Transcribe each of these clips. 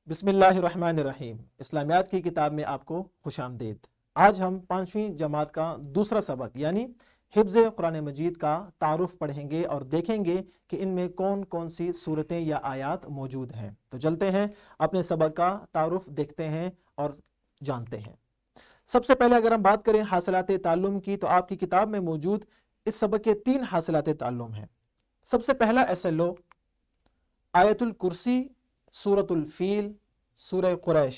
बिस्मिल्लाहिर्रहमानिर्रहीम। इस्लामियात की किताब में आपको खुश आमदीद। आज हम 5वीं जमात का दूसरा सबक यानी हिफ्ज़ कुरान मजीद का तारुफ पढ़ेंगे और देखेंगे कि इनमें कौन कौन सी सूरतें या आयात मौजूद हैं। तो चलते हैं अपने सबक का तारुफ देखते हैं और जानते हैं। सबसे पहले अगर हम बात करें हासिलात ताल्लुम की, तो आपकी किताब में मौजूद इस सबक के 3 हासिलात ताल्लुम हैं। सबसे पहला SLO आयतुल कुर्सी, सूरतुल फील, सूरह कुरैश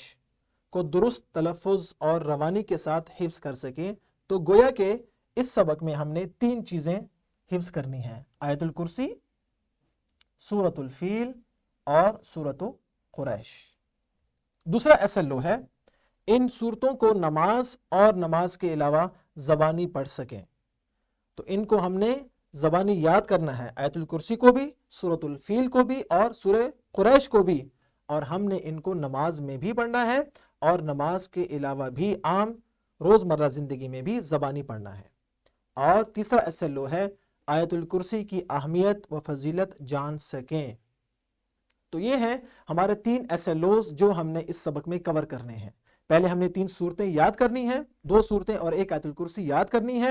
को दुरुस्त तलफ़ुज़ और रवानी के साथ हिफ्ज़ कर सकें। तो गोया के इस सबक में हमने 3 चीज़ें हिफ्ज़ करनी हैं: आयतुल कुर्सी, सूरतुल फील और सूरतुल कुरैश। दूसरा SLO है इन सूरतों को नमाज और नमाज के अलावा ज़बानी पढ़ सकें। तो इनको हमने ज़बानी याद करना है, आयतुल कुर्सी को भी, सूरतुल फील को भी और सूरह कुरैश को भी, और हमने इनको नमाज में भी पढ़ना है और नमाज के अलावा भी आम रोज़मर्रा ज़िंदगी में भी ज़बानी पढ़ना है। और तीसरा SLO है आयतुल कुर्सी की अहमियत व फजीलत जान सकें। तो ये हैं हमारे 3 SLOs जो हमने इस सबक में कवर करने हैं। पहले हमने 3 सूरतें याद करनी हैं, 2 सूरतें और 1 आयतुल कुर्सी याद करनी है।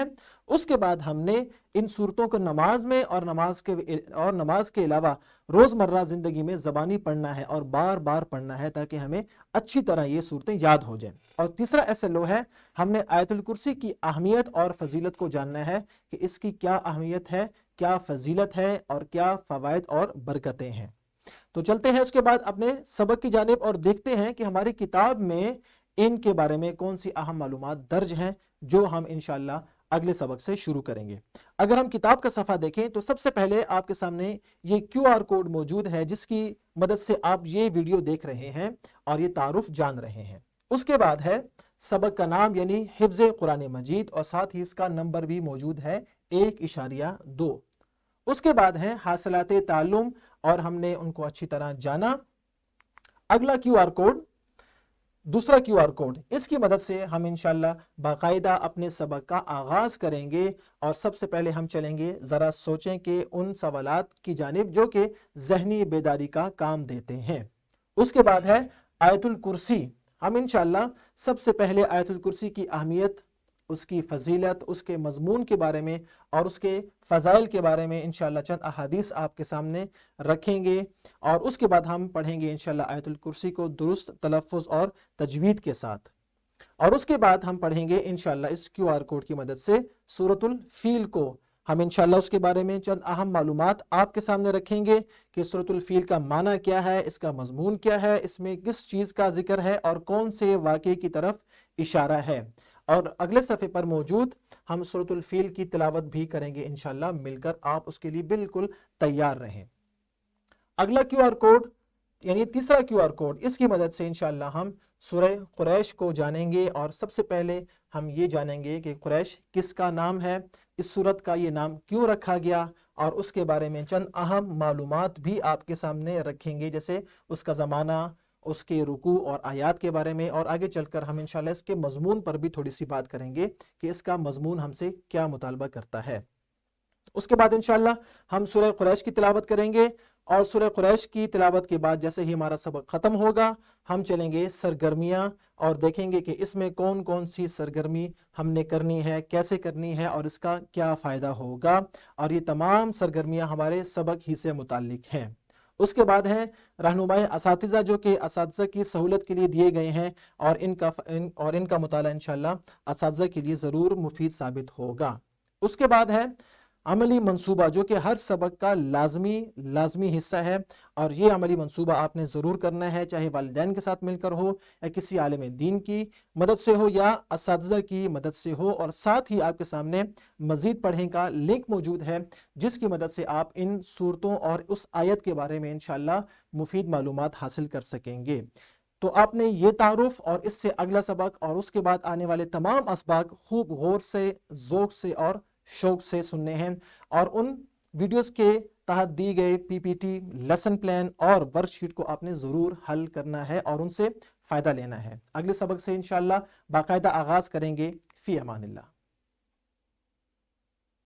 उसके बाद हमने इन सूरतों को नमाज में और नमाज के अलावा रोज़मर्रा ज़िंदगी में ज़बानी पढ़ना है और बार बार पढ़ना है ताकि हमें अच्छी तरह ये सूरतें याद हो जाएं। और तीसरा SLO है हमने आयतुल कुर्सी की अहमियत और फजीलत को जानना है कि इसकी क्या अहमियत है, क्या फजीलत है और क्या फ़वाइद और बरकतें हैं। तो चलते हैं उसके बाद अपने सबक की जानिब और देखते हैं कि हमारी किताब में इनके बारे में कौन सी अहम मालूमात दर्ज हैं जो हम इंशाअल्लाह अगले सबक से शुरू करेंगे। अगर हम किताब का सफ़ा देखें तो सबसे पहले आपके सामने ये QR कोड मौजूद है जिसकी मदद से आप ये वीडियो देख रहे हैं और ये तारुफ जान रहे हैं। उसके बाद है सबक का नाम यानी हिफ्ज़ कुरान मजीद और साथ ही इसका नंबर भी मौजूद है 1.2। उसके बाद है हासिलात ताल्लुम और हमने उनको अच्छी तरह जाना। अगला QR कोड, दूसरा QR कोड, इसकी मदद से हम इंशाअल्लाह बाकायदा अपने सबक का आगाज़ करेंगे और सबसे पहले हम चलेंगे ज़रा सोचें कि उन सवालात की जानिब जो कि ज़हनी बेदारी का काम देते हैं। उसके बाद है आयतुल कुर्सी। हम इंशाअल्लाह सबसे पहले आयतुल कुर्सी की अहमियत, उसकी फजीलत, उसके मजमून के बारे में और उसके फ़ज़ाइल के बारे में इंशाअल्लाह चंद अहादीस आपके सामने रखेंगे और उसके बाद हम पढ़ेंगे इंशाअल्लाह आयतुल कुर्सी को दुरुस्त तलफ़ुज़ और तजवीद के साथ। और उसके बाद हम पढ़ेंगे इंशाअल्लाह इस QR कोड की मदद से सूरतुल फील को। हम इंशाअल्लाह उसके बारे में चंद अहम मालूमात आपके सामने रखेंगे कि सूरतुल फील का माना क्या है, इसका मजमून क्या है, इसमें किस चीज़ का जिक्र है और कौन से वाक़े की तरफ इशारा है। और अगले सफ़े पर मौजूद हम सूरतुल फील की तिलावत भी करेंगे इंशाअल्लाह मिलकर। आप उसके लिए बिल्कुल तैयार रहें। अगला QR कोड यानी तीसरा QR कोड, इसकी मदद से इंशाअल्लाह हम सूरह कुरैश को जानेंगे और सबसे पहले हम ये जानेंगे कि कुरैश किसका नाम है, इस सूरत का ये नाम क्यों रखा गया और उसके बारे में चंद अहम मालूमात भी आपके सामने रखेंगे, जैसे उसका ज़माना, उसके रुकू और आयात के बारे में। और आगे चलकर हम इंशाअल्लाह इसके मजमून पर भी थोड़ी सी बात करेंगे कि इसका मजमून हमसे क्या मुतालबा करता है। उसके बाद इंशाअल्लाह हम सूरह कुरैश की तिलावत करेंगे और सूरह कुरैश की तिलावत के बाद जैसे ही हमारा सबक ख़त्म होगा हम चलेंगे सरगर्मियाँ और देखेंगे कि इसमें कौन कौन सी सरगर्मी हमने करनी है, कैसे करनी है और इसका क्या फ़ायदा होगा। और ये तमाम सरगर्मियाँ हमारे सबक ही से मुताल्लिक हैं। उसके बाद है रहनुमाई असातिज़ा जो कि असातिज़ा की सहूलत के लिए दिए गए हैं और इनका मुताला इंशाअल्लाह असातिज़ा के लिए ज़रूर मुफीद साबित होगा। उसके बाद है अमली मंसूबा जो कि हर सबक का लाजमी हिस्सा है और ये अमली मंसूबा आपने ज़रूर करना है, चाहे वालिदैन के साथ मिलकर हो या किसी आलिम दीन की मदद से हो या असातिज़ा की मदद से हो। और साथ ही आपके सामने मज़ीद पढ़ने का लिंक मौजूद है जिसकी मदद से आप इन सूरतों और उस आयत के बारे में इंशाअल्लाह मुफीद मालूमात हासिल कर सकेंगे। तो आपने ये तारुफ और इससे अगला सबक और उसके बाद आने वाले तमाम असबाक खूब गौर से, ज़ौक़ से और शौक से सुनने हैं और उन वीडियोस के तहत दी गए PPT, लेसन प्लान और वर्कशीट को आपने ज़रूर हल करना है और उनसे फ़ायदा लेना है। अगले सबक से इंशाअल्लाह बाकायदा आगाज़ करेंगे। फ़ी अमानिल्लाह।